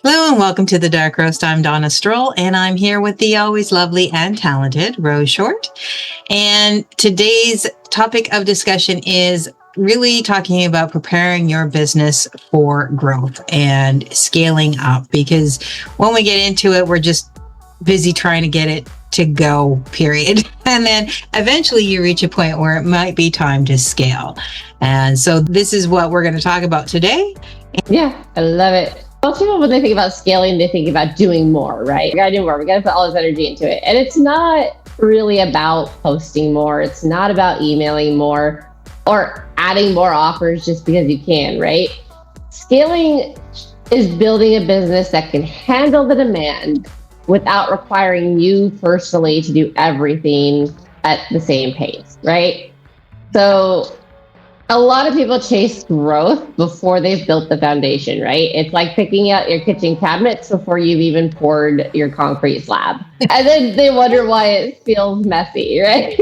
Hello and welcome to The Dark Roast. I'm Donna Stroll and I'm here with the always lovely and talented Rose Short. And today's topic of discussion is really talking about preparing your business for growth and scaling up, because when we get into it, we're just busy trying to get it to go, period. And then eventually you reach a point where it might be time to scale. And so this is what we're going to talk about today. Yeah, I love it. Most people, when they think about scaling, they think about doing more, right? We got to do more. We got to put all this energy into it. And it's not really about posting more. It's not about emailing more or adding more offers just because you can, right? Scaling is building a business that can handle the demand without requiring you personally to do everything at the same pace, right? So a lot of people chase growth before they've built the foundation, right? It's like picking out your kitchen cabinets before you've even poured your concrete slab. And then they wonder why it feels messy, right?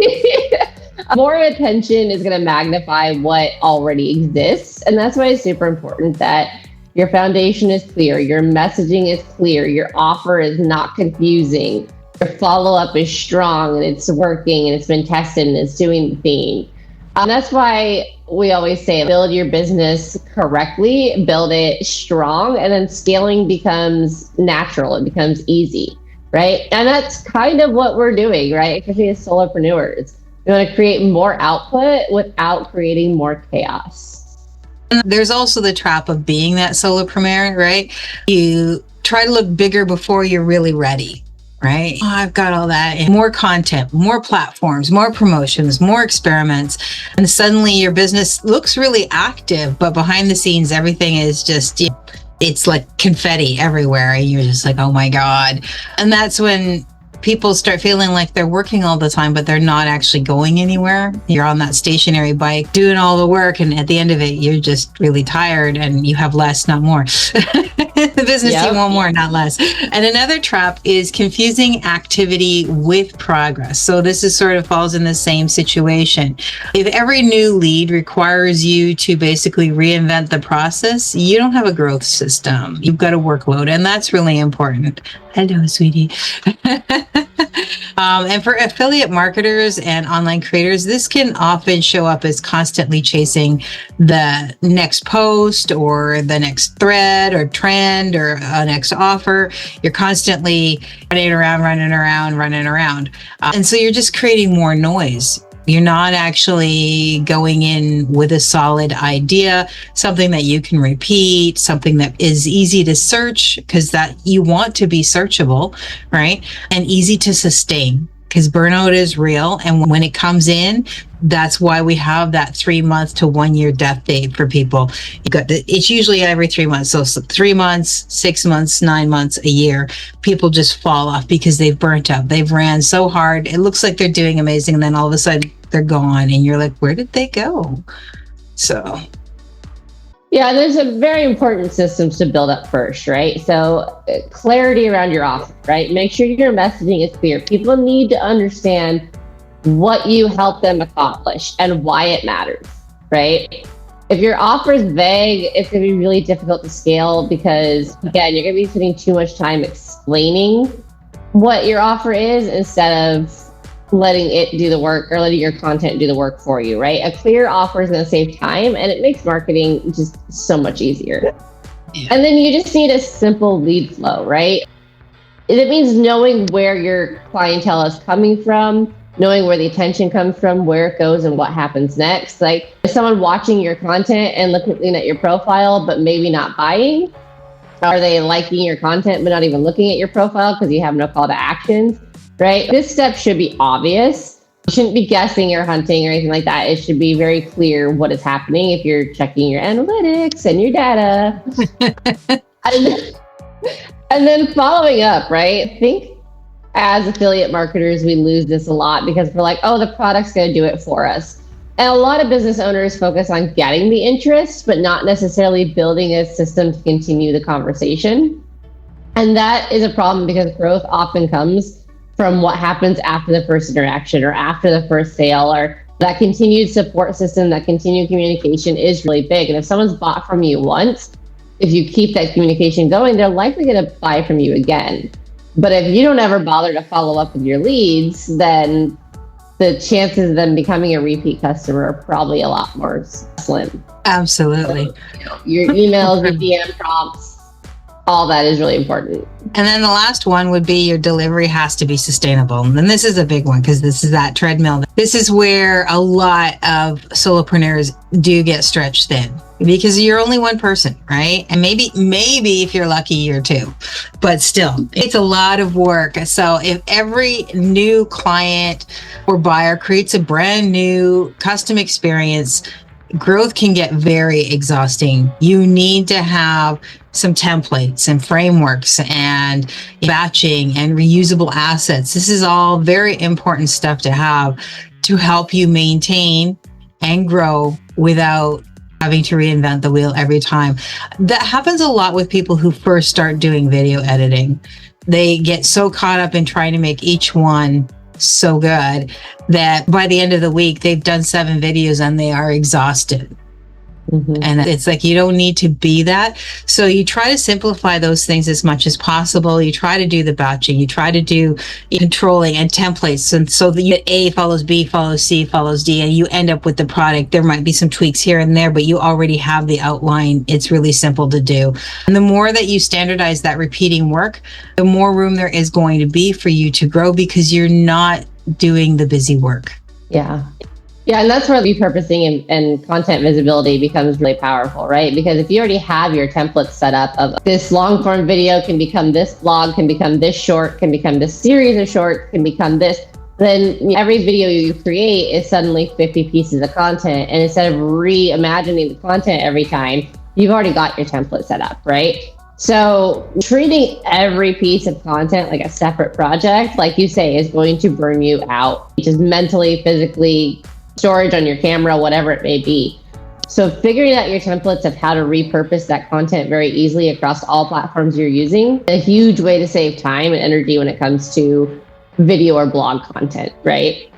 More attention is going to magnify what already exists. And that's why it's super important that your foundation is clear, your messaging is clear, your offer is not confusing, your follow-up is strong and it's working and it's been tested and it's doing the thing. That's why we always say build your business correctly, build it strong, and then scaling becomes natural. It becomes easy, right? And that's kind of what we're doing, right? Especially as solopreneurs. We want to create more output without creating more chaos. And there's also the trap of being that solopreneur, right? You try to look bigger before you're really ready. Right? Oh, I've got all that. And more content, more platforms, more promotions, more experiments. And suddenly your business looks really active, but behind the scenes, everything is just, it's like confetti everywhere. And you're just like, oh my God. And that's when people start feeling like they're working all the time, but they're not actually going anywhere. You're on that stationary bike doing all the work. And at the end of it, you're just really tired and you have less, not more. The business, you want more, not less. And another trap is confusing activity with progress. So this is sort of falls in the same situation. If every new lead requires you to basically reinvent the process, you don't have a growth system. You've got a workload, and that's really important. Hello, sweetie. And for affiliate marketers and online creators, this can often show up as constantly chasing the next post or the next thread or trend or a next offer. You're constantly running around. And so you're just creating more noise. You're not actually going in with a solid idea, something that you can repeat, something that is easy to search because that you want to be searchable, right? And easy to sustain, because burnout is real. And when it comes in, that's why we have that 3 month to 1 year death date for people. It's usually every 3 months. So 3 months, 6 months, 9 months, a year, people just fall off because they've burnt out. They've ran so hard. It looks like they're doing amazing. And then all of a sudden they're gone and you're like, where did they go? So. Yeah, there's a very important systems to build up first, right? So clarity around your offer, right? Make sure your messaging is clear. People need to understand what you help them accomplish and why it matters, right? If your offer is vague, it's going to be really difficult to scale because, again, you're going to be spending too much time explaining what your offer is instead of letting it do the work or letting your content do the work for you, right? A clear offer is going to save time and it makes marketing just so much easier. Yeah. And then you just need a simple lead flow, right? It means knowing where your clientele is coming from, knowing where the attention comes from, where it goes and what happens next. Like if someone watching your content and looking at your profile, but maybe not buying, are they liking your content, but not even looking at your profile because you have no call to actions? Right? This step should be obvious. You shouldn't be guessing or hunting or anything like that. It should be very clear what is happening if you're checking your analytics and your data. and then following up, right? I think as affiliate marketers, we lose this a lot because we're like, oh, the product's going to do it for us. And a lot of business owners focus on getting the interest, but not necessarily building a system to continue the conversation. And that is a problem because growth often comes from what happens after the first interaction or after the first sale, or that continued support system, that continued communication is really big. And if someone's bought from you once, if you keep that communication going, they're likely going to buy from you again. But if you don't ever bother to follow up with your leads, then the chances of them becoming a repeat customer are probably a lot more slim. Absolutely. So, your emails, your DM prompts, all that is really important. And then the last one would be your delivery has to be sustainable. And this is a big one because this is that treadmill. This is where a lot of solopreneurs do get stretched thin because you're only one person, right? And maybe if you're lucky, you're two, but still, it's a lot of work. So if every new client or buyer creates a brand new custom experience, growth can get very exhausting. You need to have some templates and frameworks and batching and reusable assets. This is all very important stuff to have to help you maintain and grow without having to reinvent the wheel every time. That happens a lot with people who first start doing video editing. They get so caught up in trying to make each one so good that by the end of the week, they've done 7 videos and they are exhausted. And it's like, you don't need to be that. So you try to simplify those things as much as possible. You try to do the batching, you try to do controlling and templates. And so that A follows B, follows C, follows D, and you end up with the product. There might be some tweaks here and there, but you already have the outline. It's really simple to do. And the more that you standardize that repeating work, the more room there is going to be for you to grow because you're not doing the busy work. Yeah. Yeah, and that's where repurposing and content visibility becomes really powerful, right? Because if you already have your templates set up of this long form video can become this blog, can become this short, can become this series of shorts, can become this, then every video you create is suddenly 50 pieces of content. And instead of reimagining the content every time, you've already got your template set up, right? So treating every piece of content like a separate project, like you say, is going to burn you out, just mentally, physically, storage on your camera, whatever it may be. So figuring out your templates of how to repurpose that content very easily across all platforms you're using, a huge way to save time and energy when it comes to video or blog content, right?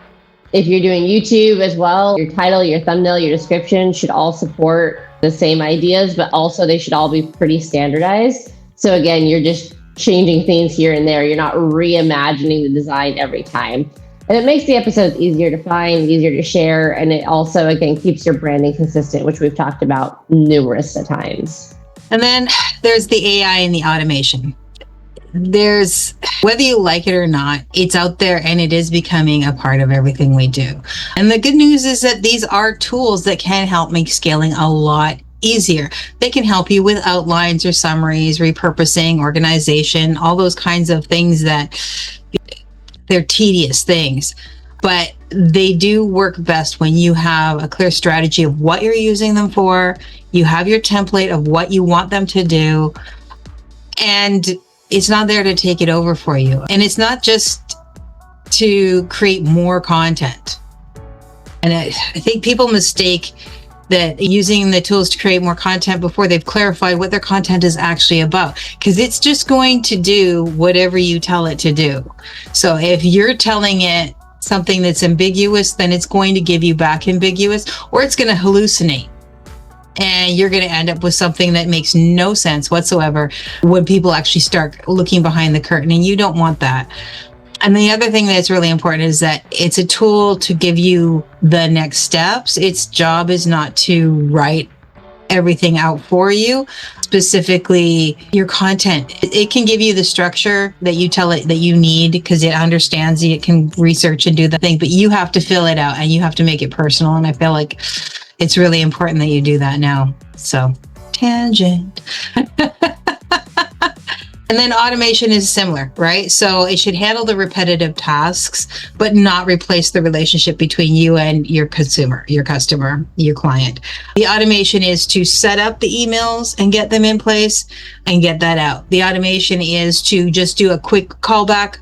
If you're doing YouTube as well, your title, your thumbnail, your description should all support the same ideas, but also they should all be pretty standardized. So again, you're just changing things here and there. You're not reimagining the design every time. And it makes the episodes easier to find, easier to share. And it also, again, keeps your branding consistent, which we've talked about numerous times. And then there's the AI and the automation. There's, whether you like it or not, it's out there and it is becoming a part of everything we do. And the good news is that these are tools that can help make scaling a lot easier. They can help you with outlines or summaries, repurposing, organization, all those kinds of things that they're tedious things, but they do work best when you have a clear strategy of what you're using them for. You have your template of what you want them to do, and it's not there to take it over for you. And it's not just to create more content. And I think people mistake that using the tools to create more content before they've clarified what their content is actually about, because it's just going to do whatever you tell it to do. So if you're telling it something that's ambiguous, then it's going to give you back ambiguous, or it's going to hallucinate. And you're going to end up with something that makes no sense whatsoever when people actually start looking behind the curtain, and you don't want that. And the other thing that's really important is that it's a tool to give you the next steps. Its job is not to write everything out for you, specifically your content. It can give you the structure that you tell it that you need because it understands it can research and do the thing, but you have to fill it out and you have to make it personal. And I feel like it's really important that you do that now. So, tangent. And then automation is similar, right? So it should handle the repetitive tasks, but not replace the relationship between you and your consumer, your customer, your client. The automation is to set up the emails and get them in place and get that out. The automation is to just do a quick callback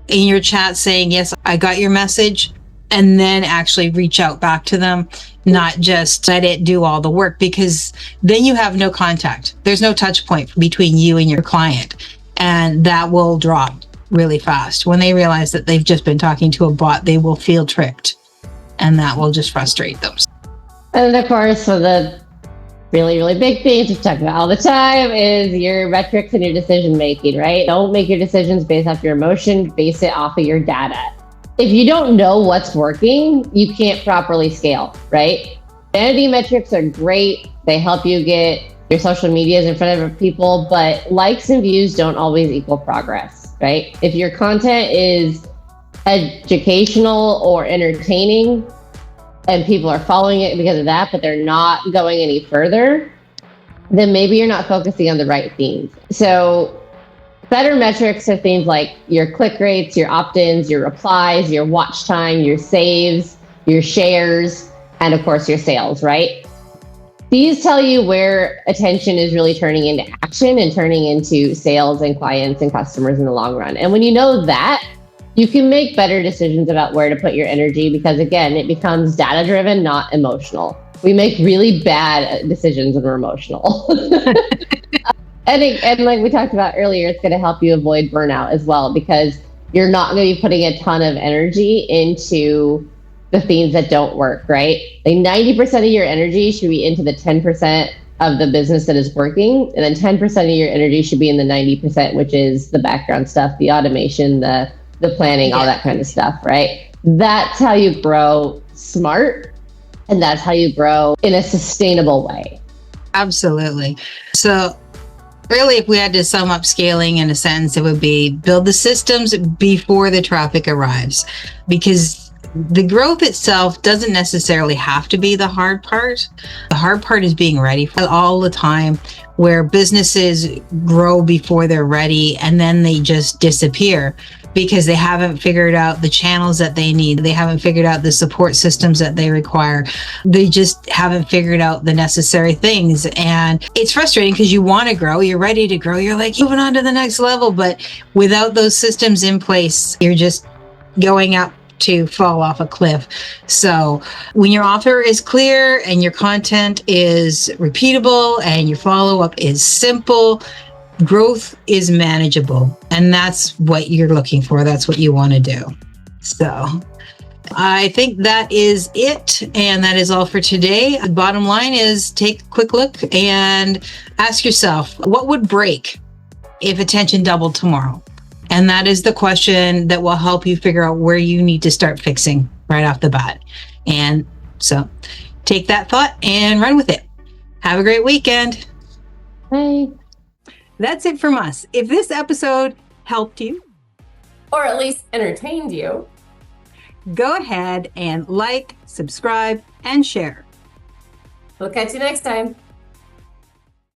in your chat saying, yes, I got your message, and then actually reach out back to them, not just let it do all the work, because then you have no contact. There's no touch point between you and your client, and that will drop really fast. When they realize that they've just been talking to a bot, they will feel tricked, and that will just frustrate them. And of course, for the Really, really big things we talk about all the time is your metrics and your decision making, right? Don't make your decisions based off your emotion, base it off of your data. If you don't know what's working, you can't properly scale, right? Vanity metrics are great. They help you get your social medias in front of people, but likes and views don't always equal progress, right? If your content is educational or entertaining, and people are following it because of that, but they're not going any further, then maybe you're not focusing on the right themes. So better metrics are things like your click rates, your opt-ins, your replies, your watch time, your saves, your shares, and of course your sales, right? These tell you where attention is really turning into action and turning into sales and clients and customers in the long run. And when you know that, you can make better decisions about where to put your energy because, again, it becomes data-driven, not emotional. We make really bad decisions when we're emotional. And like we talked about earlier, it's going to help you avoid burnout as well because you're not going to be putting a ton of energy into the things that don't work, right? Like 90% of your energy should be into the 10% of the business that is working, and then 10% of your energy should be in the 90%, which is the background stuff, the automation, the planning, all that kind of stuff, right? That's how you grow smart, and that's how you grow in a sustainable way. Absolutely. So really, if we had to sum up scaling in a sentence, it would be build the systems before the traffic arrives, because the growth itself doesn't necessarily have to be the hard part. The hard part is being ready for it all the time, where businesses grow before they're ready and then they just disappear because they haven't figured out the channels that they need. They haven't figured out the support systems that they require. They just haven't figured out the necessary things. And it's frustrating because you want to grow, you're ready to grow, you're like moving on to the next level. But without those systems in place, you're just going up to fall off a cliff. So when your offer is clear and your content is repeatable and your follow-up is simple, growth is manageable. And that's what you're looking for. That's what you want to do. So I think that is it. And that is all for today. The bottom line is take a quick look and ask yourself, what would break if attention doubled tomorrow? And that is the question that will help you figure out where you need to start fixing right off the bat. And so take that thought and run with it. Have a great weekend. Bye. That's it from us. If this episode helped you, or at least entertained you, go ahead and like, subscribe, and share. we'll catch you next time.